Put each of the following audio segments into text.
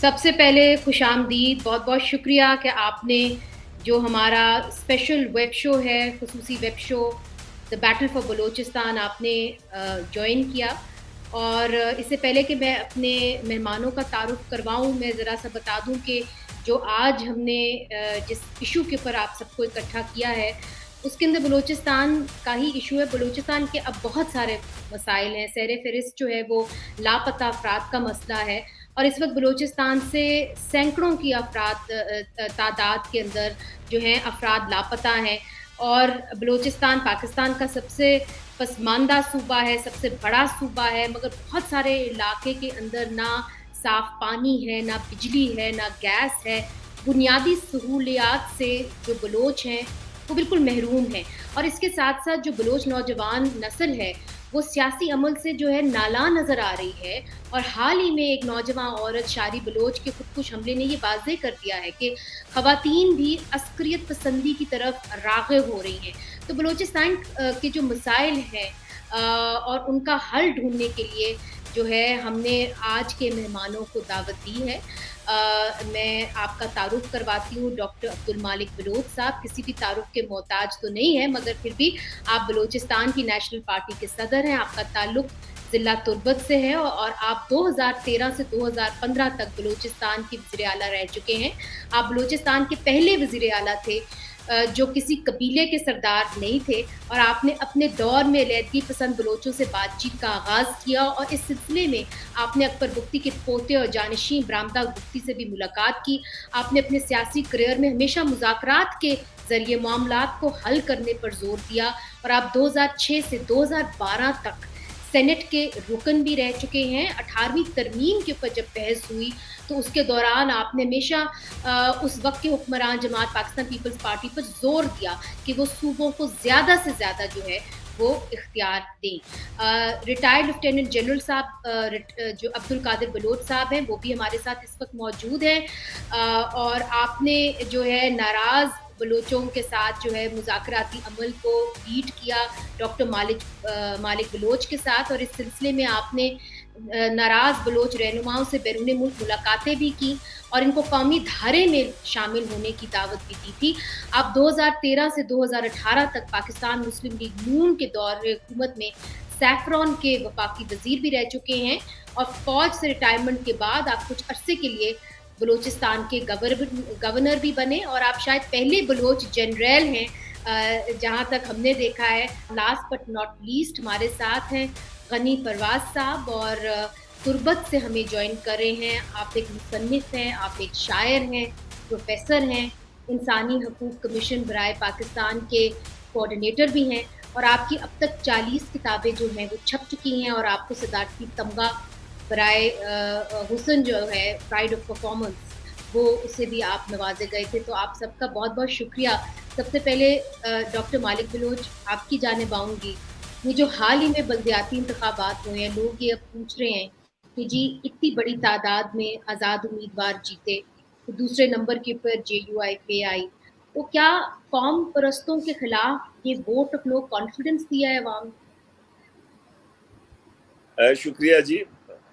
سب سے پہلے خوش آمدید، بہت بہت شکریہ کہ آپ نے جو ہمارا اسپیشل ویب شو ہے، خصوصی web show the battle for Balochistan آپ نے جوائن کیا۔ اور اس سے پہلے کہ میں اپنے مہمانوں کا تعارف کرواؤں، میں ذرا سا بتا دوں کہ جو آج ہم نے جس ایشو کے اوپر آپ سب کو اکٹھا کیا ہے، اس کے اندر بلوچستان کا ہی ایشو ہے۔ بلوچستان کے اب بہت سارے مسائل ہیں، سیر فہرست جو ہے وہ لاپتہ افراد کا مسئلہ ہے، اور اس وقت بلوچستان سے سینکڑوں کی افراد تعداد کے اندر جو ہیں افراد لاپتہ ہیں، اور بلوچستان پاکستان کا سب سے پسماندہ صوبہ ہے، سب سے بڑا صوبہ ہے، مگر بہت سارے علاقے کے اندر نہ صاف پانی ہے، نہ بجلی ہے، نہ گیس ہے۔ بنیادی سہولیات سے جو بلوچ ہیں وہ بالکل محروم ہیں، اور اس کے ساتھ ساتھ جو بلوچ نوجوان نسل ہے وہ سیاسی عمل سے جو ہے نالاں نظر آ رہی ہے۔ اور حال ہی میں ایک نوجوان عورت شاری بلوچ کے خودکش حملے نے یہ واضح کر دیا ہے کہ خواتین بھی عسکریت پسندی کی طرف راغب ہو رہی ہیں۔ تو بلوچستان کے جو مسائل ہیں اور ان کا حل ڈھونڈنے کے لیے جو ہے ہم نے آج کے مہمانوں کو دعوت دی ہے۔ میں آپ کا تعارف کرواتی ہوں، ڈاکٹر عبدالمالک بلوچ صاحب کسی بھی تعارف کے محتاج تو نہیں ہے، مگر پھر بھی آپ بلوچستان کی نیشنل پارٹی کے صدر ہیں، آپ کا تعلق ضلع تربت سے ہے، اور آپ 2013 سے 2015 تک بلوچستان کے وزیر اعلیٰ رہ چکے ہیں۔ آپ بلوچستان کے پہلے وزیر اعلیٰ تھے جو کسی قبیلے کے سردار نہیں تھے، اور آپ نے اپنے دور میں علیحدگی پسند بلوچوں سے بات چیت کا آغاز کیا، اور اس سلسلے میں آپ نے اکبر بگٹی کے پوتے اور جانشین برآمدہ بگٹی سے بھی ملاقات کی۔ آپ نے اپنے سیاسی کریئر میں ہمیشہ مذاکرات کے ذریعے معاملات کو حل کرنے پر زور دیا، اور آپ 2006 سے 2012 تک سینٹ کے رکن بھی رہ چکے ہیں۔ 18ویں ترمیم کے اوپر جب بحث ہوئی تو اس کے دوران آپ نے ہمیشہ اس وقت کے حکمران جماعت پاکستان پیپلز پارٹی پر زور دیا کہ وہ صوبوں کو زیادہ سے زیادہ جو ہے وہ اختیار دیں۔ ریٹائرڈ لیفٹیننٹ جنرل صاحب جو عبدالقادر بلوچ صاحب ہیں وہ بھی ہمارے ساتھ اس وقت موجود ہیں، اور آپ نے جو ہے ناراض بلوچوں کے ساتھ جو ہے مذاکراتی عمل کو لیڈ کیا ڈاکٹر مالک بلوچ کے ساتھ، اور اس سلسلے میں آپ نے ناراض بلوچ رہنماؤں سے بیرون ملک ملاقاتیں بھی کی اور ان کو قومی دھارے میں شامل ہونے کی دعوت بھی دی تھی۔ آپ 2013 سے 2018 تک پاکستان مسلم لیگ نون کے دور حکومت میں سیفرون کے وفاقی وزیر بھی رہ چکے ہیں، اور فوج سے ریٹائرمنٹ کے بعد آپ کچھ عرصے کے لیے بلوچستان کے گورنر بھی بنے، اور آپ شاید پہلے بلوچ جنرل ہیں جہاں تک ہم نے دیکھا ہے۔ لاسٹ بٹ ناٹ لیسٹ ہمارے ساتھ ہیں غنی پرواز صاحب، اور تربت سے ہمیں جوائن کر رہے ہیں۔ آپ ایک مصنف ہیں، آپ ایک شاعر ہیں، پروفیسر ہیں، انسانی حقوق کمیشن برائے پاکستان کے کوآرڈینیٹر بھی ہیں، اور آپ کی اب تک 40 کتابیں جو ہیں وہ چھپ چکی ہیں، اور آپ کو صدارتی تمغہ برائے حسن جو ہے پرائڈ آف پرفارمنس وہ اسے بھی آپ نوازے گئے تھے۔ تو آپ سب کا بہت بہت شکریہ۔ سب سے پہلے ڈاکٹر مالک بلوچ آپ کی جانب آؤں گی۔ یہ جو حال ہی میں بلدیاتی انتخابات ہوئے ہیں، لوگ یہ اب پوچھ رہے ہیں کہ جی اتنی بڑی تعداد میں آزاد امیدوار جیتے، تو دوسرے نمبر کے اوپر JUI آئی، تو کیا قوم پرستوں کے خلاف یہ ووٹ اپ نو کانفیڈنس دیا ہے عوام؟ شکریہ جی،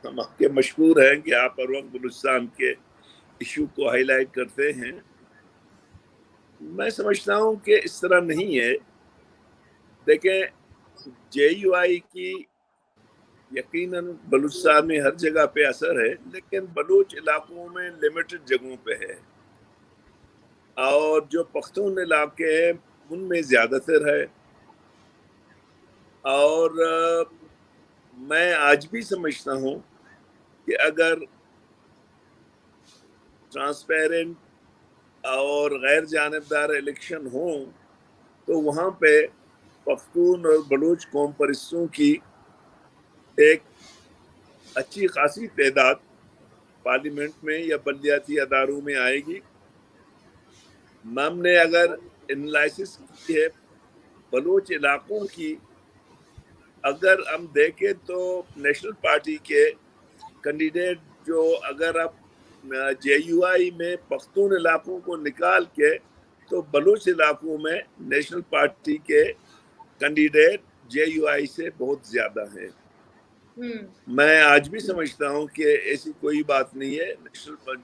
ہم آپ کے مشکور ہیں کہ آپ ہر وقت بلوچستان کے ایشو کو ہائی لائٹ کرتے ہیں۔ میں سمجھتا ہوں کہ اس طرح نہیں ہے۔ دیکھیں، JUI کی یقیناً بلوچستان میں ہر جگہ پہ اثر ہے، لیکن بلوچ علاقوں میں لمیٹڈ جگہوں پہ ہے، اور جو پختون علاقے ہیں ان میں زیادہ تر ہے۔ اور میں آج بھی سمجھتا ہوں کہ اگر ٹرانسپیرنٹ اور غیر جانبدار الیکشن ہوں تو وہاں پہ پختون اور بلوچ قوم پرستوں کی ایک اچھی خاصی تعداد پارلیمنٹ میں یا بلدیاتی اداروں میں آئے گی۔ ہم نے اگر انالائسس کی ہے بلوچ علاقوں کی، اگر ہم دیکھیں تو نیشنل پارٹی کے کینڈیڈیٹ جو اگر آپ JUI میں پختون علاقوں کو نکال کے تو بلوچ علاقوں میں نیشنل پارٹی کے کینڈیڈیٹ JUI سے بہت زیادہ ہیں۔ میں آج بھی سمجھتا ہوں کہ ایسی کوئی بات نہیں ہے.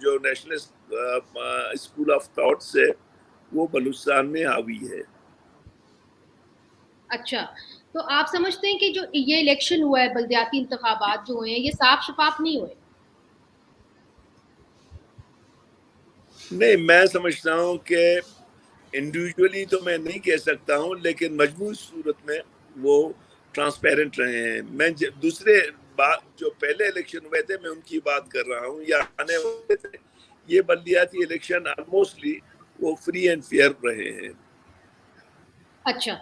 جو نیشنلسٹ اسکول آف تھاٹ سے وہ بلوچستان میں حاوی ہے. اچھا، تو آپ سمجھتے ہیں کہ جو یہ الیکشن ہوا ہے، بلدیاتی انتخابات جو ہوئے ہیں، یہ صاف شفاف نہیں ہوئے؟ نہیں، میں سمجھتا ہوں کہ انڈیویجولی تو میں نہیں کہہ سکتا ہوں، لیکن مجموعی صورت میں وہ ٹرانسپیرنٹ رہے ہیں. میں دوسرے بات جو پہلے الیکشن ہوئے تھے میں ان کی بات کر رہا ہوں، یا آنے والے تھے. یہ بلدیاتی الیکشن آلموسٹلی وہ فری اینڈ فیئر رہے ہیں. اچھا،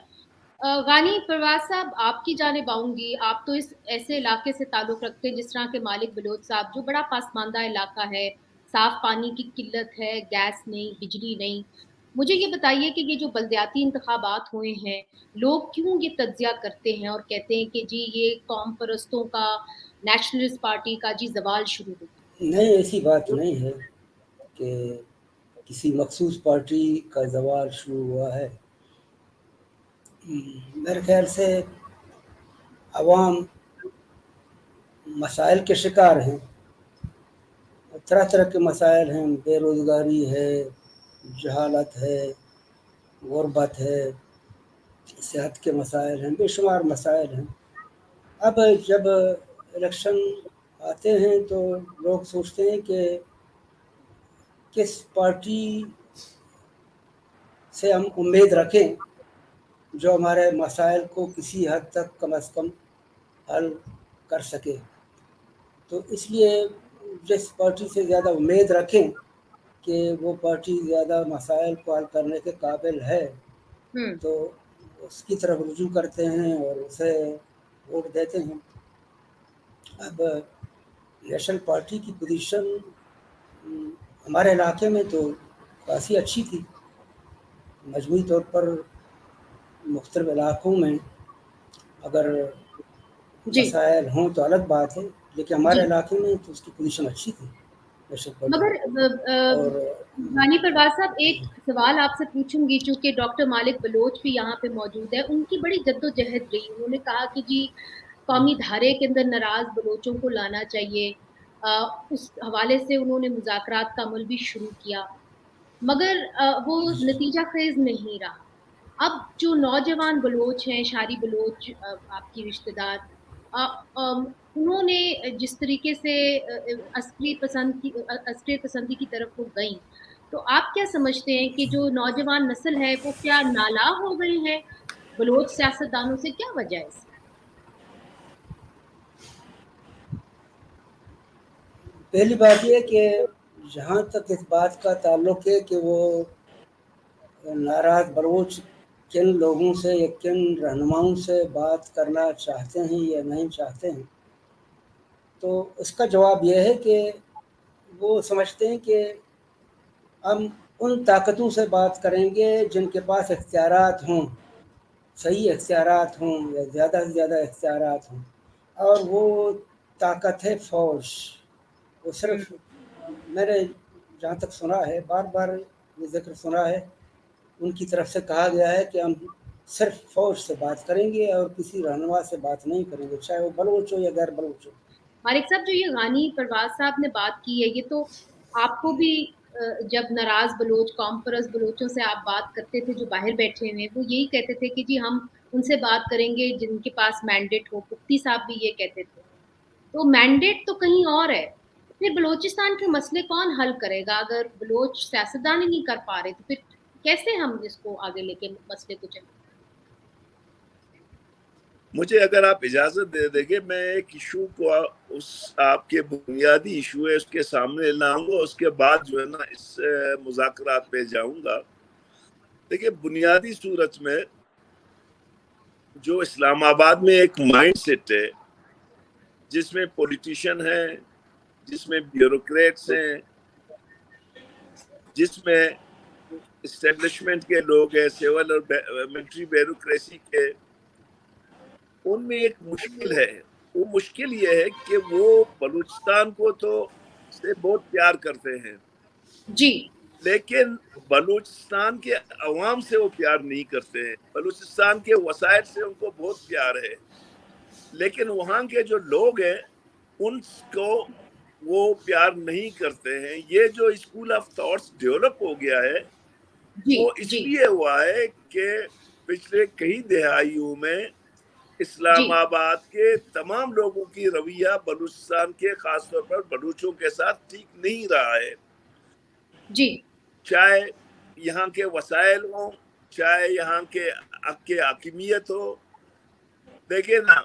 غانی پرواز صاحب، آپ کی جانب آؤں گی. آپ تو اس ایسے علاقے سے تعلق رکھتے ہیں جس طرح کے مالک بلوچ صاحب، جو بڑا پسماندہ علاقہ ہے، صاف پانی کی قلت ہے، گیس نہیں، بجلی نہیں. مجھے یہ بتائیے کہ یہ جو بلدیاتی انتخابات ہوئے ہیں، لوگ کیوں یہ تجزیہ کرتے ہیں اور کہتے ہیں کہ جی یہ قوم پرستوں کا، نیشنلسٹ پارٹی کا جی زوال شروع ہو؟ نہیں، ایسی بات نہیں ہے کہ کسی مخصوص پارٹی کا زوال شروع ہوا ہے. میرے خیال سے عوام مسائل کے شکار ہیں. طرح طرح کے مسائل ہیں، بے روزگاری ہے، جہالت ہے، غربت ہے، صحت کے مسائل ہیں، بے شمار مسائل ہیں. اب جب الیکشن آتے ہیں تو لوگ سوچتے ہیں کہ کس پارٹی سے ہم امید رکھیں جو ہمارے مسائل کو کسی حد تک کم از کم حل کر سکے. تو اس لیے جس پارٹی سے زیادہ امید رکھیں کہ وہ پارٹی زیادہ مسائل کو حل کرنے کے قابل ہے تو اس کی طرف رجوع کرتے ہیں اور اسے ووٹ دیتے ہیں. اب نیشنل پارٹی کی پوزیشن ہمارے علاقے میں تو کافی اچھی تھی. مجموعی طور پر مختلف علاقوں میں اگر جی مسائل ہوں تو الگ بات ہے، لیکن جی، ہمارے علاقے میں تو اس کی پوزیشن اچھی تھی نیشنل پارٹی مگر کی. اور غانی پرواز صاحب، ایک سوال آپ سے پوچھوں گی، چونکہ ڈاکٹر مالک بلوچ بھی یہاں پہ موجود ہے. ان کی بڑی جدوجہد رہی. انہوں نے کہا کہ جی قومی دھارے کے اندر ناراض بلوچوں کو لانا چاہیے. اس حوالے سے انہوں نے مذاکرات کا عمل بھی شروع کیا، مگر وہ نتیجہ خیز نہیں رہا. اب جو نوجوان بلوچ ہیں، شاری بلوچ، آپ کی رشتہ دار، انہوں نے جس طریقے سے عسکری پسندی کی طرف وہ گئیں، تو آپ کیا سمجھتے ہیں کہ جو نوجوان نسل ہے وہ کیا نالاں ہو گئے ہیں بلوچ سیاستدانوں سے؟ کیا وجہ ہے اس کی؟ پہلی بات یہ کہ جہاں تک اس بات کا تعلق ہے کہ وہ ناراض بلوچ کن لوگوں سے یا کن رہنماؤں سے بات کرنا چاہتے ہیں یا نہیں چاہتے ہیں، تو اس کا جواب یہ ہے کہ وہ سمجھتے ہیں کہ ہم ان طاقتوں سے بات کریں گے جن کے پاس اختیارات ہوں، صحیح اختیارات ہوں یا زیادہ سے زیادہ اختیارات ہوں. اور وہ طاقت ہے فوج. وہ صرف میں نے جہاں تک سنا ہے، بار بار یہ ذکر سنا ہے، ان کی طرف سے کہا گیا ہے کہ ہم صرف فوج سے بات کریں گے اور کسی رہنما سے بات نہیں کریں گے، چاہے وہ بلوچ ہو یا غیر بلوچ ہو. مالک صاحب، جو یہ غانی پرواز صاحب نے بات کی ہے، یہ تو آپ کو بھی جب ناراض بلوچ، قوم پرست بلوچوں سے آپ بات کرتے تھے جو باہر بیٹھے ہوئے، وہ یہی کہتے تھے کہ جی ہم ان سے بات کریں گے جن کے پاس مینڈیٹ ہو. مفتی صاحب بھی یہ کہتے تھے. تو مینڈیٹ تو کہیں اور ہے. پھر بلوچستان کے مسئلے کون حل کرے گا؟ اگر بلوچ سیاستدان ہی نہیں کر پا رہے تو پھر کیسے ہم اس کو آگے لے کے مسئلے کو چلیں؟ مجھے اگر آپ اجازت دے دیں گے، میں ایک ایشو کو اس آپ کے بنیادی ایشو ہے اس کے سامنے لاؤں گا، اس کے بعد جو ہے نا اس مذاکرات پہ جاؤں گا. دیکھیں، بنیادی صورت میں جو اسلام آباد میں ایک مائنڈ سیٹ ہے جس میں پولیٹیشین ہیں، جس میں بیوروکریٹس ہیں، جس میں اسٹیبلشمنٹ کے لوگ ہیں، سیول اور ملٹری بیوروکریسی کے، ان میں ایک مشکل ہے. وہ مشکل یہ ہے کہ وہ بلوچستان کو تو سے بہت پیار کرتے ہیں، جی لیکن بلوچستان کے عوام سے وہ پیار نہیں کرتے ہیں. بلوچستان کے وسائل سے ان کو بہت پیار ہے، لیکن وہاں کے جو لوگ ہیں ان کو وہ پیار نہیں کرتے ہیں. یہ جو اسکول آف تھاٹس ڈیولپ ہو گیا ہے جی وہ اس جی لیے ہوا ہے کہ پچھلے کئی دہائیوں میں اسلام جی آباد کے تمام لوگوں کی رویہ بلوچستان کے خاص طور پر بلوچوں کے ساتھ ٹھیک نہیں رہا ہے. جی چاہے یہاں کے وسائل ہوں, چاہے یہاں کے حاکمیت ہو. دیکھیں نا,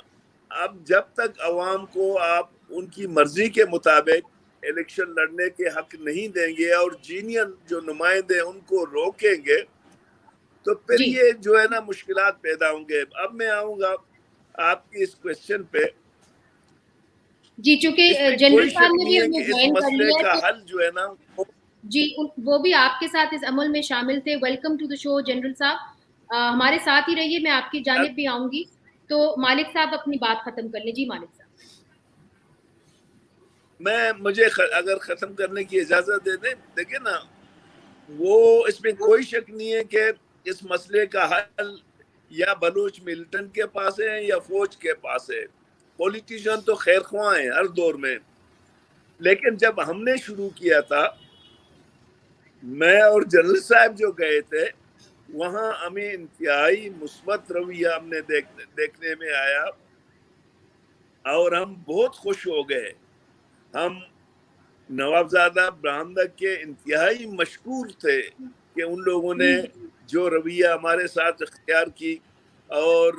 اب جب تک عوام کو آپ ان کی مرضی کے مطابق الیکشن لڑنے کے حق نہیں دیں گے اور جینین جو نمائندے ان کو روکیں گے تو پھر جی یہ جو ہے نا مشکلات پیدا ہوں گے. اب میں آؤں گا آپ کی اس کوشچن پہ. جی اس چونکہ میں جنرل کوئی صاحب شک نے نہیں بھی ہے ہمیں کہ اس جوائن کر مسئلے لیا ہے کا تو حل جو ہے نا جی وہ بھی آپ کے ساتھ اس عمل میں شامل تھے. Welcome to the show general صاحب, ہمارے ساتھ ہی رہیے, میں آپ کی جانب بھی آؤں گی. تو مالک صاحب اپنی بات ختم کر لیں. جی مالک صاحب. مجھے اگر ختم کرنے کی اجازت دے دیں. دیکھیں نا, وہ اس میں کوئی شک نہیں ہے کہ اس مسئلے کا حل یا بلوچ ملٹنٹ کے پاس ہے یا فوج کے پاس ہے. پولیٹیشین تو خیر خواہ ہیں ہر دور میں, لیکن جب ہم نے شروع کیا تھا, میں اور جنرل صاحب جو گئے تھے, وہاں ہمیں انتہائی مثبت رویہ ہم نے دیکھنے میں آیا اور ہم بہت خوش ہو گئے. ہم نوابزادہ برہمدک کے انتہائی مشکور تھے کہ ان لوگوں نے جو رویہ ہمارے ساتھ اختیار کی اور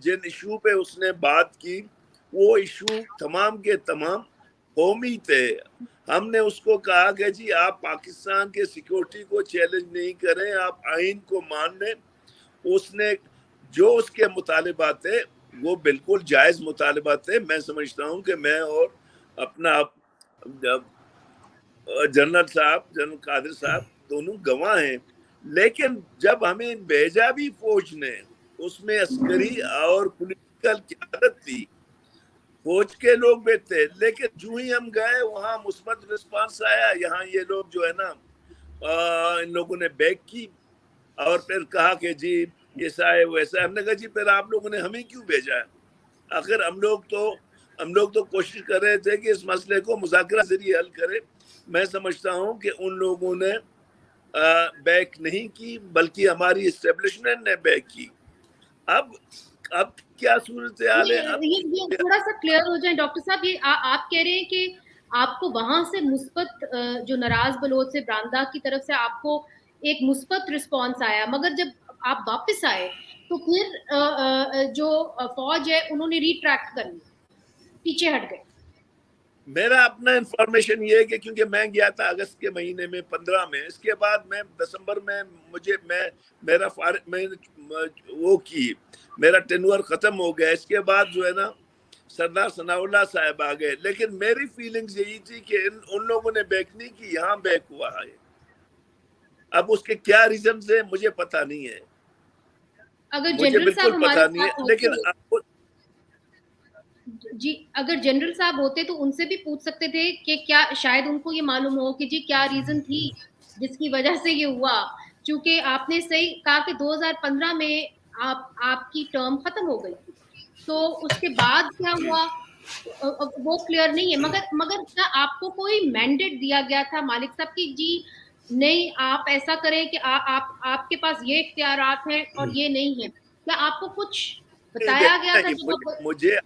جن ایشو پہ اس نے بات کی وہ ایشو تمام کے تمام قومی تھے. ہم نے اس کو کہا کہ جی آپ پاکستان کے سیکورٹی کو چیلنج نہیں کریں, آپ آئین کو مان لیں. اس نے جو اس کے مطالبات تھے وہ بالکل جائز مطالبات تھے. میں سمجھتا ہوں کہ میں اور اپنا جنرل صاحب, جنرل قادر صاحب دونوں گواہ ہیں. لیکن جب ہمیں بھیجا بھی فوج نے, اس میں عسکری اور پولیٹیکل قیادت تھی, فوج کے لوگ بھی تھے, لیکن جو ہی ہم گئے وہاں مثبت رسپانس آیا. یہاں یہ لوگ جو ہے نا ان لوگوں نے بیک کی اور پھر کہا کہ جی ایسا ہے ویسا ہے. ہم نے کہا جی پھر آپ لوگوں نے ہمیں کیوں بھیجا ہے؟ آخر ہم لوگ تو کوشش کر رہے تھے کہ اس مسئلے کو مذاکرہ ذریعے حل کرے. میں سمجھتا ہوں کہ ان لوگوں نے بیک نہیں کی بلکہ ہماری اسٹیبلشمنٹ نے بیک کی. اب کیا صورتحال ہے؟ اب یہ تھوڑا سا کلیئر ہو جائے ڈاکٹر صاحب, یہ آپ کہہ رہے ہیں کہ آپ کو وہاں سے مثبت جو ناراض بلوچ سے براندہ کی طرف سے آپ کو ایک مثبت رسپانس آیا, مگر جب آپ واپس آئے تو پھر جو فوج ہے انہوں نے ریٹریکٹ کر لیا, پیچھے ہٹ گئے. میرا اپنا انفارمیشن یہ ہے کہ کیونکہ میں گیا تھا اگست کے مہینے میں 15 میں, اس کے بعد میں دسمبر میں میرا ٹینور ختم ہو گیا. اس کے بعد جو ہے نا سردار ثناء اللہ صاحب آ گئے, لیکن میری فیلنگز یہی تھی کہ ان لوگوں نے بیک نہیں کی, یہاں بیک ہوا ہے. اب اس کے کیا ریزنز ہیں مجھے پتا نہیں ہے, اگر مجھے جنرل بالکل صاحب ہمارے پتا نہیں ہے. ساتھ لیکن ہوتے, جی اگر جنرل صاحب ہوتے تو ان سے بھی پوچھ سکتے تھے کہ کیا شاید ان کو یہ معلوم ہو کہ جی کیا ریزن تھی جس کی وجہ سے یہ ہوا. چونکہ آپ نے صحیح کہا کہ 2015 میں آپ کی ٹرم ختم ہو گئی تھی, تو اس کے بعد کیا ہوا وہ کلیئر نہیں ہے. مگر کیا آپ کو کوئی مینڈیٹ دیا گیا تھا مالک صاحب کی جی نہیں آپ ایسا کریں کہ آپ کے پاس یہ اختیارات ہیں اور یہ نہیں ہے؟ کیا آپ کو کچھ بتایا گیا تھا جب مجھے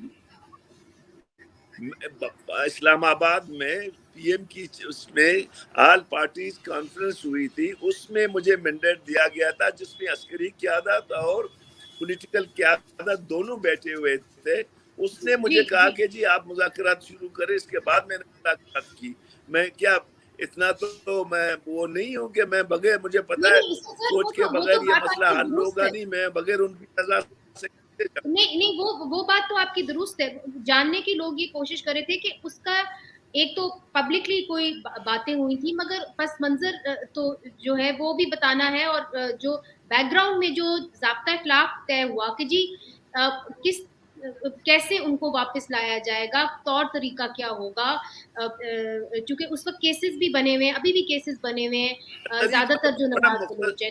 اسلام آباد میں پی ایم کی اس میں آل پارٹیز کانفرنس ہوئی تھی, اس میں مجھے مینڈیٹ دیا گیا تھا جس میں عسکری قیادت اور پولیٹیکل قیادت دونوں بیٹھے ہوئے تھے. اس نے مجھے کہا کہ جی آپ مذاکرات شروع کریں. اس کے بعد میں نے مذاکرات کی. میں کیا اتنا تو میں وہ نہیں ہوں کہ میں بغیر, مجھے پتا ہے فوج کے وہ تو بغیر یہ بات آپ مسئلہ کی حل درست ہوگا ہے. نہیں, میں بغیر ان کی رضا سے نہیں وہ بات تو آپ کی درست ہے. جاننے کی لوگ یہ کوشش کر رہے تھے کہ اس کا ایک تو پبلکلی کوئی باتیں ہوئی تھی, مگر پس منظر تو جو ہے وہ بھی بتانا ہے, اور جو بیک گراؤنڈ میں جو ضابطہ اخلاق طے ہوا کہ جی کیسے ان کو واپس لایا جائے گا, طور طریقہ کیا ہوگا, چونکہ اس وقت کیسز بھی بنے ہوئے ہیں, ابھی بھی کیسز بنے ہوئے ہیں, زیادہ تر جو بڑا نماز بلوچ ہے.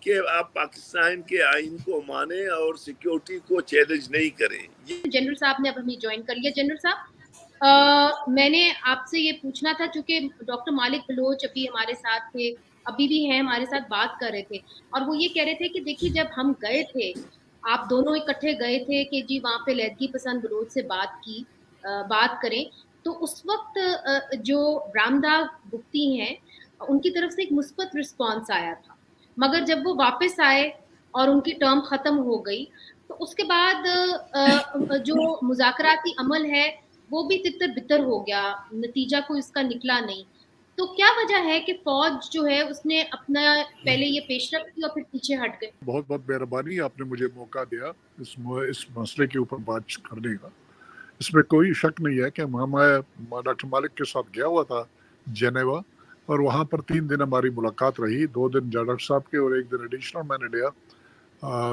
کہ آپ پاکستان کے آئین کو مانیں اور سیکیورٹی کو چیلنج نہیں کریں. جنرل صاحب نے اب ہمیں جوائن کر لیا. جنرل صاحب میں نے آپ سے یہ پوچھنا تھا چونکہ ڈاکٹر مالک بلوچ ابھی ہمارے ساتھ تھے, ابھی بھی ہیں ہمارے ساتھ, بات کر رہے تھے اور وہ یہ کہہ رہے تھے کہ دیکھیے جب ہم گئے تھے, آپ دونوں اکٹھے گئے تھے کہ جی وہاں پہ علیحدگی پسند بلوچ سے بات کریں, تو اس وقت جو برامدہ بگٹی ہیں ان کی طرف سے ایک مثبت رسپانس آیا تھا, مگر جب وہ واپس آئے اور ان کی ٹرم ختم ہو گئی تو اس کے بعد جو مذاکراتی عمل ہے وہ بھی تتر بتر ہو گیا, نتیجہ کوئی اس کا نکلا نہیں. تو کیا وجہ ہے کہ فوج جو ہے اس نے اپنا پہلے یہ پیش رفت کی اور پھر پیچھے ہٹ گئے؟ بہت بہت مہربانی, آپ نے مجھے موقع دیا اس مسئلے کے اوپر بات کرنے کا. اس میں کوئی شک نہیں ہے کہ میں ڈاکٹر مالک کے ساتھ گیا ہوا تھا جنیوا, اور وہاں پر 3 دن ہماری ملاقات رہی. 2 دن ڈاکٹر صاحب کے اور 1 دن ایڈیشنل میں نے لیا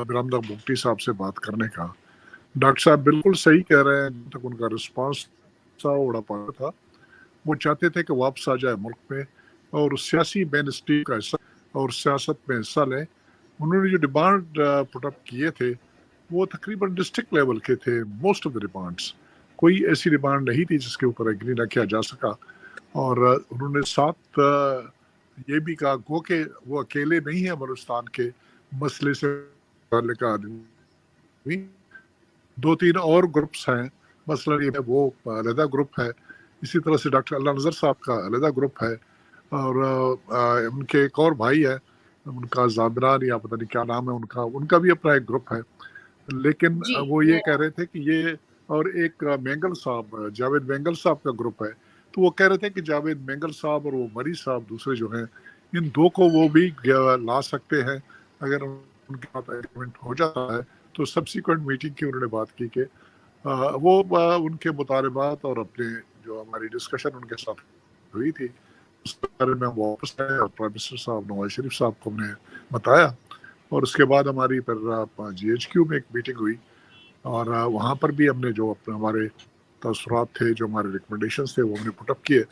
برامدہ بگٹی صاحب سے بات کرنے کا. ڈاکٹر صاحب بالکل صحیح کہہ رہے ہیں, جب تک ان کا رسپانس اڑا پایا تھا, وہ چاہتے تھے کہ واپس آ جائے ملک میں اور سیاسی مین اسٹریم کا حصہ اور سیاست میں حصہ لیں. انہوں نے جو ڈیمانڈ پٹ اپ کیے تھے وہ تقریباً ڈسٹرکٹ لیول کے تھے. موسٹ آف دا ڈیمانڈس, کوئی ایسی ڈیمانڈ نہیں تھی جس کے اوپر ایگری نہ کیا جا سکا. اور انہوں نے ساتھ یہ بھی کہا گو کہ وہ اکیلے نہیں ہیں بلوچستان کے مسئلے سے متعلق آدمی, 2-3 اور گروپس ہیں. مثلا یہ وہ علیحدہ گروپ ہے, اسی طرح سے ڈاکٹر اللہ نظر صاحب کا علیحدہ گروپ ہے, اور ان کے ایک اور بھائی ہے, ان کا زابران یا پتہ نہیں کیا نام ہے ان کا بھی اپنا ایک گروپ ہے. لیکن جی وہ یہ کہہ رہے تھے کہ یہ, اور ایک مینگل صاحب, جاوید مینگل صاحب کا گروپ ہے, تو وہ کہہ رہے تھے کہ جاوید مینگل صاحب اور وہ مری صاحب دوسرے جو ہیں, ان 2 کو وہ بھی لا سکتے ہیں اگر ان کے ساتھ ایگریمنٹ ہو جاتا ہے. تو سبسیکوینٹ میٹنگ کی انہوں نے بات کی کہ وہ ان کے مطالبات اور اپنے جو ہماری ڈسکشن ان کے ساتھ ہوئی تھی اس کے بارے میں واپس آئے اور پرائم منسٹر صاحب نواز شریف صاحب کو ہم نے بتایا. اور اس کے بعد ہماری پھر GHQ میں ایک میٹنگ ہوئی, اور وہاں پر بھی ہم نے جو اپنے ہمارے تاثرات تھے, جو ہمارے ریکمنڈیشنز تھے, وہ ہم نے پٹ اپ کیے.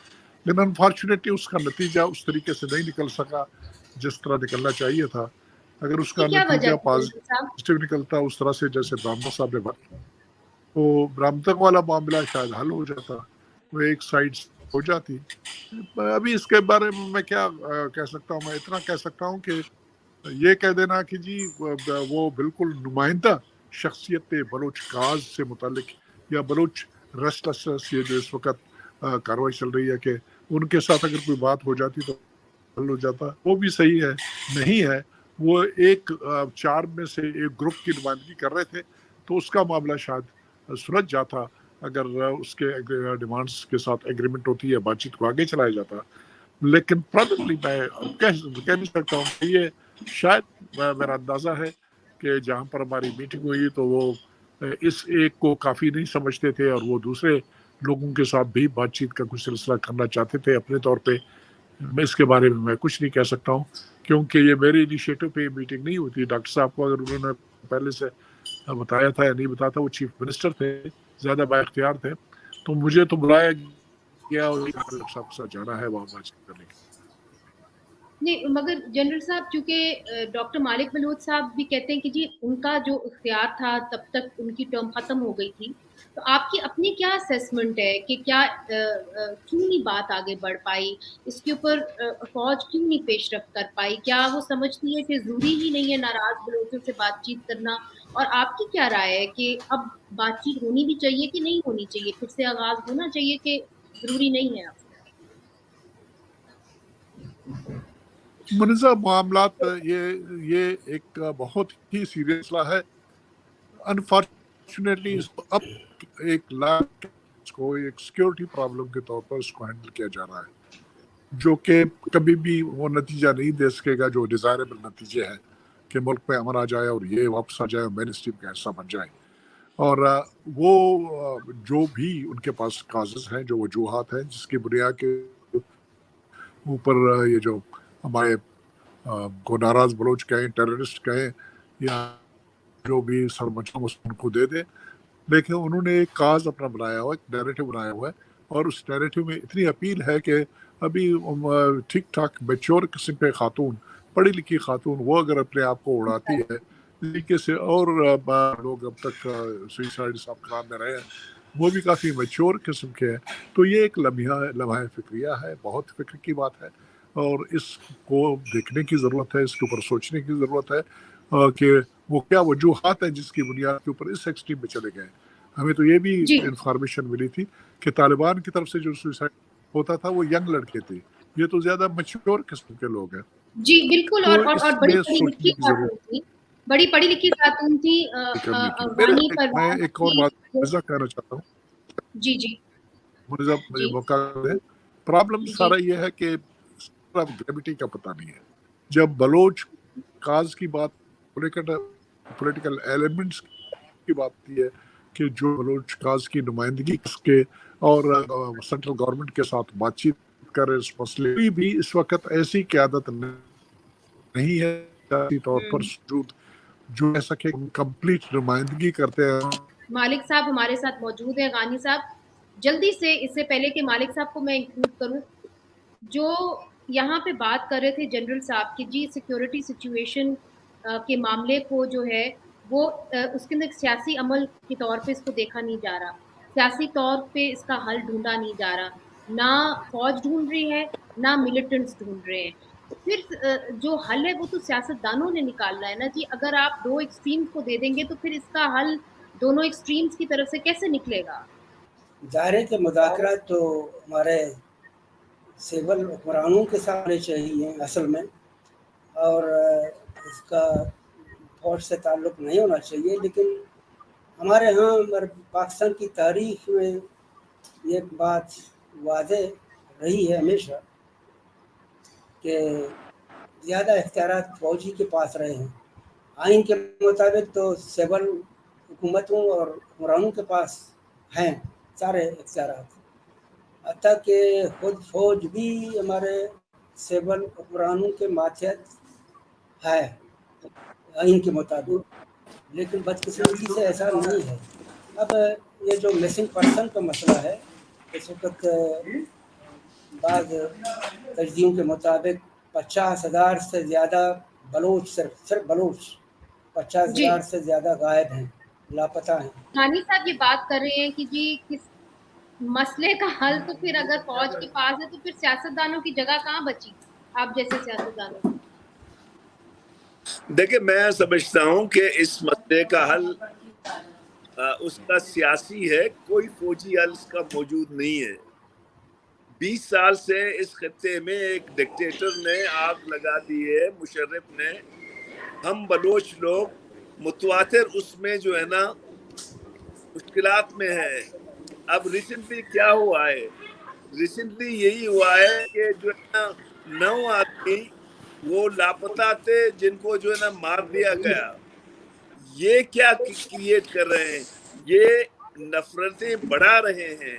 لیکن انفارچونیٹلی اس کا نتیجہ اس طریقے سے نہیں نکل سکا جس طرح نکلنا چاہیے تھا. اگر اس کا کیا وجہ نتیجہ تھی جنرل صاحب؟ پازیٹیو نکلتا اس طرح سے جیسے برامدہ صاحب نے بات, تو برامدہ والا معاملہ شاید حل ہو جاتا, وہ ایک سائڈ ہو جاتی. ابھی اس کے بارے میں کیا کہہ سکتا ہوں, میں اتنا کہہ سکتا ہوں کہ یہ کہہ دینا کہ جی وہ بالکل نمائندہ شخصیت بلوچ کاز سے متعلق یا بلوچ ریسٹلسنس یہ جو اس وقت کاروائی چل رہی ہے کہ ان کے ساتھ اگر کوئی بات ہو جاتی تو حل ہو جاتا, وہ بھی صحیح ہے نہیں ہے. وہ ایک 4 میں سے ایک گروپ کی نمائندگی کر رہے تھے, تو اس کا معاملہ شاید سلجھ جاتا اگر اس کے ڈیمانڈس کے ساتھ ایگریمنٹ ہوتی ہے, بات چیت کو آگے چلایا جاتا. لیکن پرابیبلی میں کہہ نہیں سکتا ہوں کہ یہ شاید میرا اندازہ ہے کہ جہاں پر ہماری میٹنگ ہوئی تو وہ اس ایک کو کافی نہیں سمجھتے تھے, اور وہ دوسرے لوگوں کے ساتھ بھی بات چیت کا کچھ سلسلہ کرنا چاہتے تھے اپنے طور پہ. میں اس کے بارے میں کچھ نہیں کہہ سکتا ہوں کیونکہ یہ میرے انیشیٹو پہ میٹنگ نہیں ہوتی. ڈاکٹر صاحب کو اگر انہوں نے پہلے سے بتایا تھا یا نہیں بتایا تھا, وہ چیف منسٹر تھے, زیادہ با اختیار تھے, تو مجھے تو بلایا گیا اور ڈاکٹر صاحب کے ساتھ جانا ہے وہاں بات چیت کرنے کے. نہیں, مگر جنرل صاحب چونکہ ڈاکٹر مالک بلوچ صاحب بھی کہتے ہیں کہ جی ان کا جو اختیار تھا تب تک ان کی ٹرم ختم ہو گئی تھی, تو آپ کی اپنی کیا اسیسمنٹ ہے کہ کیا کیوں نہیں بات آگے بڑھ پائی, اس کے اوپر فوج کیوں نہیں پیش رفت کر پائی؟ کیا وہ سمجھتی ہے کہ ضروری ہی نہیں ہے ناراض بلوچوں سے بات چیت کرنا؟ اور آپ کی کیا رائے ہے کہ اب بات چیت ہونی بھی چاہیے کہ نہیں ہونی چاہیے, پھر سے آغاز ہونا چاہیے کہ ضروری نہیں ہے؟ اب منظم معاملات یہ ایک بہت ہی سیریس مسئلہ ہے. انفارچونیٹلی اب ایک کو ایک سیکیورٹی پرابلم کے طور پر اس کو ہینڈل کیا جا رہا ہے, جو کہ کبھی بھی وہ نتیجہ نہیں دے سکے گا جو ڈیزائربل نتیجے ہے کہ ملک پہ امن آ جائے اور یہ واپس آ جائے اور مین اسٹریم کا حصہ بن جائے. اور وہ جو بھی ان کے پاس کازز ہیں, جو وجوہات ہیں جس کی بنیاد کے اوپر یہ جو ہمارے کو ناراض بلوچ کہیں, ٹیررسٹ کہیں, یا جو بھی سرمچوں ان کو دے دے, لیکن انہوں نے ایک کاز اپنا بنایا ہوا, ایک نیریٹو بنایا ہوا ہے, اور اس نیریٹو میں اتنی اپیل ہے کہ ابھی ٹھیک ٹھاک میچور قسم کے خاتون، پڑھی لکھی خاتون، وہ اگر اپنے آپ کو اڑاتی ہے طریقے سے، اور لوگ اب تک سوئسائڈ افکار میں رہے ہیں وہ بھی کافی میچور قسم کے ہیں، تو یہ ایک لمحہ فکریہ ہے، بہت فکر کی بات ہے، اور اس کو دیکھنے کی ضرورت ہے، اس کے اوپر سوچنے کی ضرورت ہے کہ وہ کیا وجوہات ہیں جس کی بنیاد کے اوپر اس ایکسٹریم میں چلے گئے۔ ہمیں تو یہ بھی جی انفارمیشن ملی تھی کہ طالبان کی طرف سے جو سوئسائڈ ہوتا تھا وہ ینگ لڑکے تھے، یہ تو زیادہ میچور قسم کے لوگ ہیں، جی بالکل، تو اور اس بڑی میں پڑھی لکھی سوچنے کی خاتون تھی، بڑی پڑھی لکھی خاتون تھی، کرنے کی۔ وانی میں پروان ایک اور کی۔ بات مرزا کہنا چاہتا ہوں، جی جی مرزا مجھے جی موقع دیں۔ پرابلم جی سارا یہ ہے کہ گریوٹی کا پتہ نہیں ہے۔ جب بلوچ کاز کی بات، پولیٹیکل ایلیمنٹس کی بات ہوتی ہے کہ جو بلوچ کاز کی نمائندگی اس کے اور سینٹرل گورنمنٹ کے ساتھ بات چیت کرے اس مسئلے، کوئی بھی اس وقت ایسی قیادت نہیں ہے سیاسی طور پر موجود جو ایسا کہ کمپلیٹ نمائندگی کرتے ہیں۔ مالک صاحب ہمارے ساتھ موجود ہیں، غانی صاحب جلدی سے، اس سے پہلے کہ مالک صاحب کو میں انکلوڈ کروں، جو یہاں پہ بات کر رہے تھے جنرل صاحب کی، جی سیکیورٹی سچویشن کے معاملے کو جو ہے وہ اس کے اندر ایک سیاسی عمل کے طور پہ اس کو دیکھا نہیں جا رہا، سیاسی طور پہ اس کا حل ڈھونڈا نہیں جا رہا، نہ فوج ڈھونڈ رہی ہے نہ ملیٹنٹس ڈھونڈ رہے ہیں، پھر جو حل ہے وہ تو سیاست دانوں نے نکالنا ہے نا جی۔ اگر آپ دو ایکسٹریمز کو دے دیں گے تو پھر اس کا حل دونوں ایکسٹریمز کی طرف سے کیسے نکلے گا؟ ظاہر ہے کہ مذاکرات تو ہمارے سول حکمرانوں کے سامنے چاہیے اصل میں، اور اس کا فوج سے تعلق نہیں ہونا چاہیے، لیکن ہمارے ہاں پاکستان کی تاریخ میں یہ بات واضح رہی ہے ہمیشہ کہ زیادہ اختیارات فوجی کے پاس رہے ہیں۔ آئین کے مطابق تو سول حکومتوں اور حکمرانوں کے پاس ہیں سارے اختیارات، حتیٰ کہ خود فوج بھی ہمارے سول حکمرانوں کے ماتحت ہے آئین کے مطابق، لیکن بدقسمتی سے ایسا نہیں ہے۔ اب یہ جو مسنگ پرسن کا مسئلہ ہے، اس وقت بعض تجزیوں کے مطابق 50,000 سے زیادہ بلوچ، صرف بلوچ 50,000 سے زیادہ غائب ہیں، لاپتہ ہیں۔ غانی صاحب یہ بات کر رہے ہیں کہ جی کس مسئلے کا حل تو پھر اگر فوج کے پاس ہے تو پھر سیاستدانوں کی جگہ کہاں بچی، آپ جیسے سیاستدانوں کی؟ دیکھیں میں سمجھتا ہوں کہ اس مسئلے کا حل اس کا سیاسی ہے، کوئی فوجی حل اس کا موجود نہیں ہے۔ 20 سال سے اس خطے میں ایک ڈکٹیٹر نے آگ لگا دی ہے، مشرف نے۔ ہم بلوچ لوگ متواتر اس میں جو ہے نا مشکلات میں ہیں۔ اب ریسنٹلی کیا ہوا ہے؟ ریسنٹلی یہی ہوا ہے کہ جو ہے نا 9 آدمی وہ لاپتہ تھے جن کو جو ہے نا مار دیا گیا۔ یہ کیا کریٹ کر رہے ہیں؟ یہ نفرتیں بڑھا رہے ہیں،